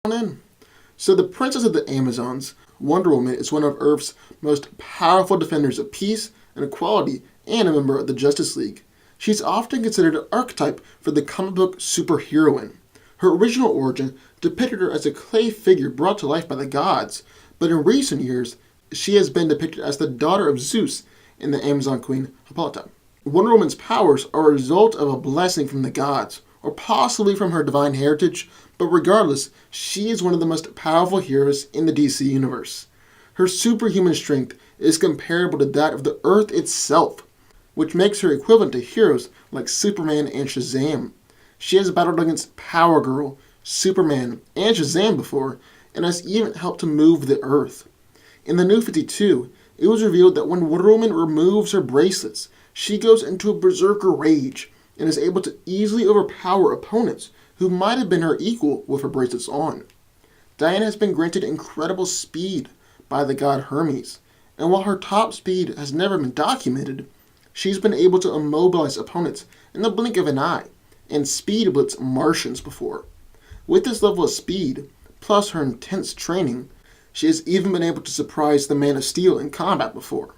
in. So the Princess of the Amazons, Wonder Woman, is one of Earth's most powerful defenders of peace and equality and a member of the Justice League. She's often considered an archetype for the comic book superheroine. Her original origin depicted her as a clay figure brought to life by the gods, but in recent years, she has been depicted as the daughter of Zeus and the Amazon queen Hippolyta. Wonder Woman's powers are a result of a blessing from the gods, or possibly from her divine heritage, but regardless, she is one of the most powerful heroes in the DC universe. Her superhuman strength is comparable to that of the Earth itself, which makes her equivalent to heroes like Superman and Shazam. She has battled against Power Girl, Superman, and Shazam before, and has even helped to move the Earth. In the New 52, it was revealed that when Wonder Woman removes her bracelets, she goes into a berserker rage and is able to easily overpower opponents who might have been her equal with her bracelets on. Diana has been granted incredible speed by the god Hermes, and while her top speed has never been documented, she's been able to immobilize opponents in the blink of an eye and speed blitz Martians before. With this level of speed, plus her intense training, she has even been able to surprise the Man of Steel in combat before.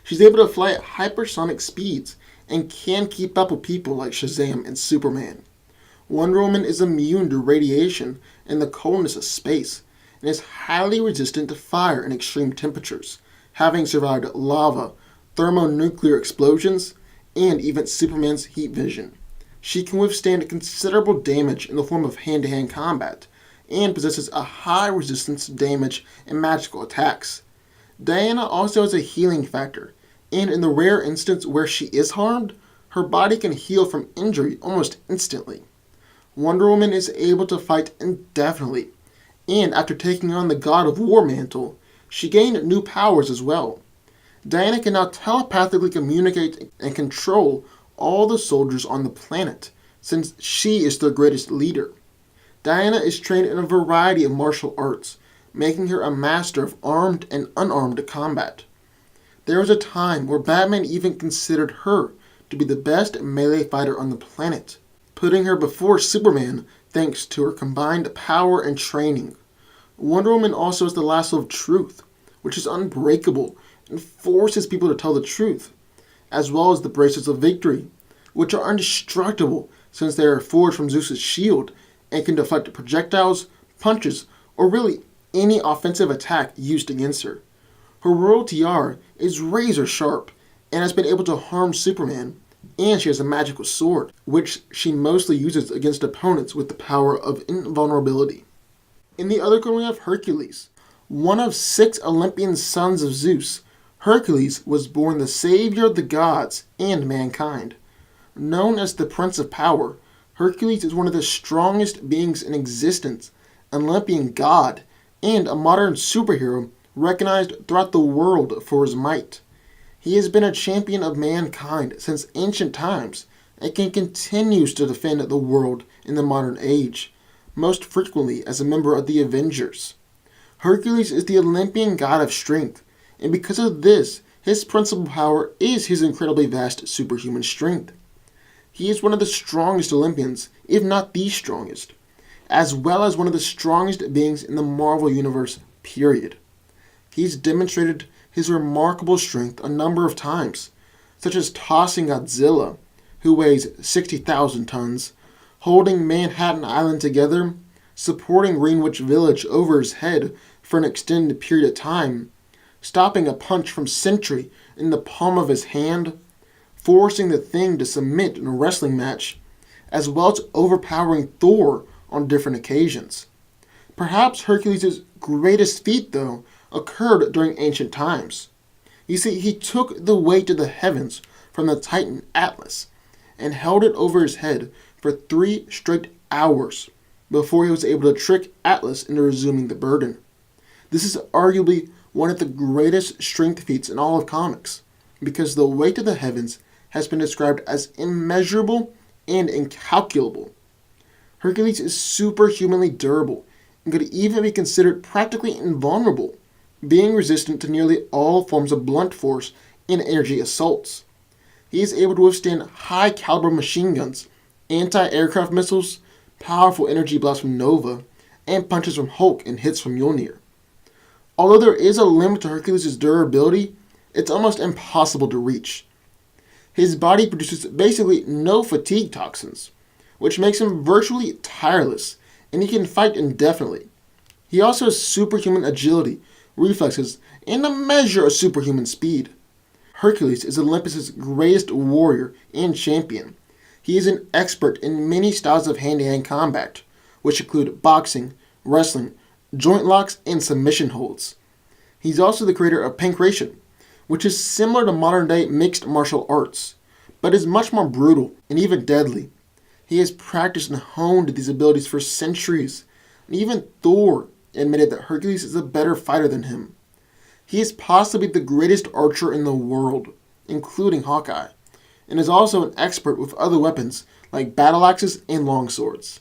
She's able to fly at hypersonic speeds and can keep up with people like Shazam and Superman. Wonder Woman is immune to radiation and the coldness of space, and is highly resistant to fire and extreme temperatures, having survived lava, thermonuclear explosions, and even Superman's heat vision. She can withstand considerable damage in the form of hand-to-hand combat, and possesses a high resistance to damage and magical attacks. Diana also has a healing factor, and in the rare instance where she is harmed, her body can heal from injury almost instantly. Wonder Woman is able to fight indefinitely, and after taking on the God of War mantle, she gained new powers as well. Diana can now telepathically communicate and control all the soldiers on the planet, since she is their greatest leader. Diana is trained in a variety of martial arts, making her a master of armed and unarmed combat. There was a time where Batman even considered her to be the best melee fighter on the planet, putting her before Superman thanks to her combined power and training. Wonder Woman also has the lasso of truth, which is unbreakable and forces people to tell the truth, as well as the bracelets of victory, which are indestructible since they are forged from Zeus's shield and can deflect projectiles, punches, or really any offensive attack used against her. Her royal tiara is razor sharp and has been able to harm Superman, and she has a magical sword, which she mostly uses against opponents with the power of invulnerability. In the other corner we have Hercules. One of 6 Olympian sons of Zeus, Hercules was born the savior of the gods and mankind. Known as the Prince of Power, Hercules is one of the strongest beings in existence, an Olympian god, and a modern superhero recognized throughout the world for his might. He has been a champion of mankind since ancient times and continues to defend the world in the modern age, most frequently as a member of the Avengers. Hercules is the Olympian god of strength, and because of this, his principal power is his incredibly vast superhuman strength. He is one of the strongest Olympians, if not the strongest, as well as one of the strongest beings in the Marvel Universe, period. He's demonstrated his remarkable strength a number of times, such as tossing Godzilla, who weighs 60,000 tons, holding Manhattan Island together, supporting Greenwich Village over his head for an extended period of time, stopping a punch from Sentry in the palm of his hand, forcing the Thing to submit in a wrestling match, as well as overpowering Thor on different occasions. Perhaps Hercules' greatest feat, though, occurred during ancient times. You see, he took the weight of the heavens from the Titan Atlas and held it over his head for 3 straight hours before he was able to trick Atlas into resuming the burden. This is arguably one of the greatest strength feats in all of comics, because the weight of the heavens has been described as immeasurable and incalculable. Hercules is superhumanly durable and could even be considered practically invulnerable, being resistant to nearly all forms of blunt force and energy assaults. He is able to withstand high-caliber machine guns, anti-aircraft missiles, powerful energy blasts from Nova, and punches from Hulk and hits from Mjolnir. Although there is a limit to Hercules' durability, it's almost impossible to reach. His body produces basically no fatigue toxins, which makes him virtually tireless, and he can fight indefinitely. He also has superhuman agility, reflexes, and a measure of superhuman speed. Hercules is Olympus' greatest warrior and champion. He is an expert in many styles of hand-to-hand combat, which include boxing, wrestling, joint locks, and submission holds. He's also the creator of pankration, which is similar to modern-day mixed martial arts, but is much more brutal and even deadly. He has practiced and honed these abilities for centuries, and even Thor admitted that Hercules is a better fighter than him. He is possibly the greatest archer in the world, including Hawkeye, and is also an expert with other weapons like battle axes and longswords.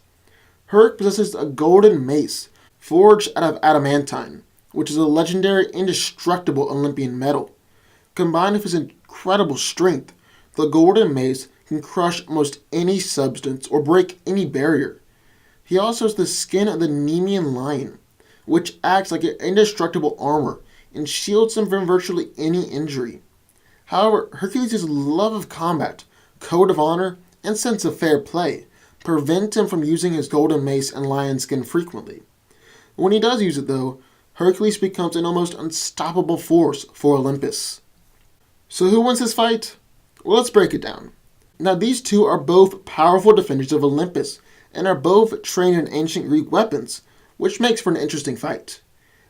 Herc possesses a golden mace forged out of adamantine, which is a legendary indestructible Olympian metal. Combined with his incredible strength, the golden mace can crush most any substance or break any barrier. He also has the skin of the Nemean lion, which acts like an indestructible armor and shields him from virtually any injury. However, Hercules' love of combat, code of honor, and sense of fair play prevent him from using his golden mace and lion skin frequently. When he does use it though, Hercules becomes an almost unstoppable force for Olympus. So who wins this fight? Well, let's break it down. Now these two are both powerful defenders of Olympus and are both trained in ancient Greek weapons, which makes for an interesting fight.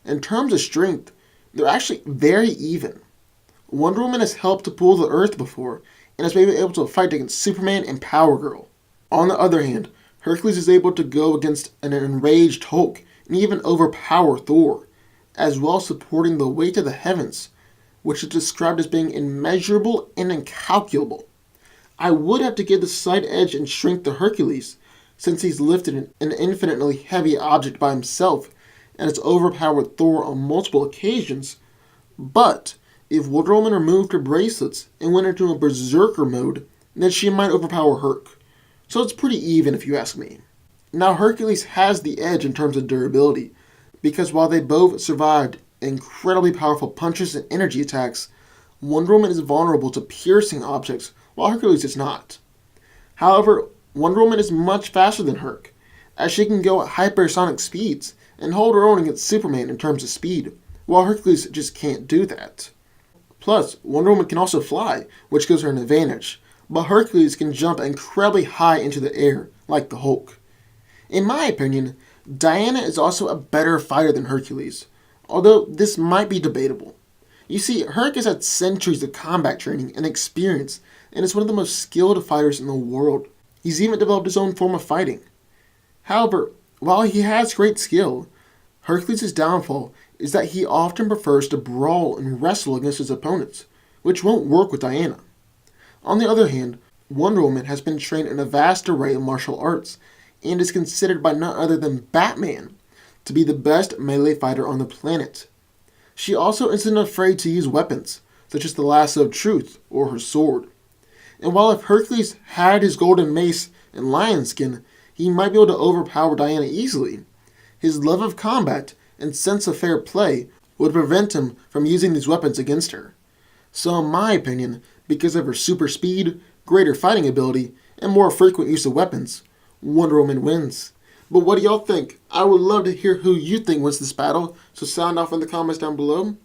In terms of strength, they're actually very even. Wonder Woman has helped to pull the Earth before, and has been able to fight against Superman and Power Girl. On the other hand, Hercules is able to go against an enraged Hulk and even overpower Thor, as well as supporting the weight of the heavens, which is described as being immeasurable and incalculable. I would have to give the slight edge in strength to Hercules, since he's lifted an infinitely heavy object by himself and has overpowered Thor on multiple occasions, but if Wonder Woman removed her bracelets and went into a berserker mode, then she might overpower Herc. So it's pretty even if you ask me. Now Hercules has the edge in terms of durability, because while they both survived incredibly powerful punches and energy attacks, Wonder Woman is vulnerable to piercing objects, while Hercules is not. However, Wonder Woman is much faster than Herc, as she can go at hypersonic speeds and hold her own against Superman in terms of speed, while Hercules just can't do that. Plus, Wonder Woman can also fly, which gives her an advantage, but Hercules can jump incredibly high into the air, like the Hulk. In my opinion, Diana is also a better fighter than Hercules, although this might be debatable. You see, Herc has had centuries of combat training and experience, and is one of the most skilled fighters in the world. He's even developed his own form of fighting. However, while he has great skill, Hercules' downfall is that he often prefers to brawl and wrestle against his opponents, which won't work with Diana. On the other hand, Wonder Woman has been trained in a vast array of martial arts, and is considered by none other than Batman to be the best melee fighter on the planet. She also isn't afraid to use weapons, such as the lasso of truth or her sword. And while if Hercules had his golden mace and lion skin, he might be able to overpower Diana easily, his love of combat and sense of fair play would prevent him from using these weapons against her. So in my opinion, because of her super speed, greater fighting ability, and more frequent use of weapons, Wonder Woman wins. But what do y'all think? I would love to hear who you think wins this battle, so sound off in the comments down below.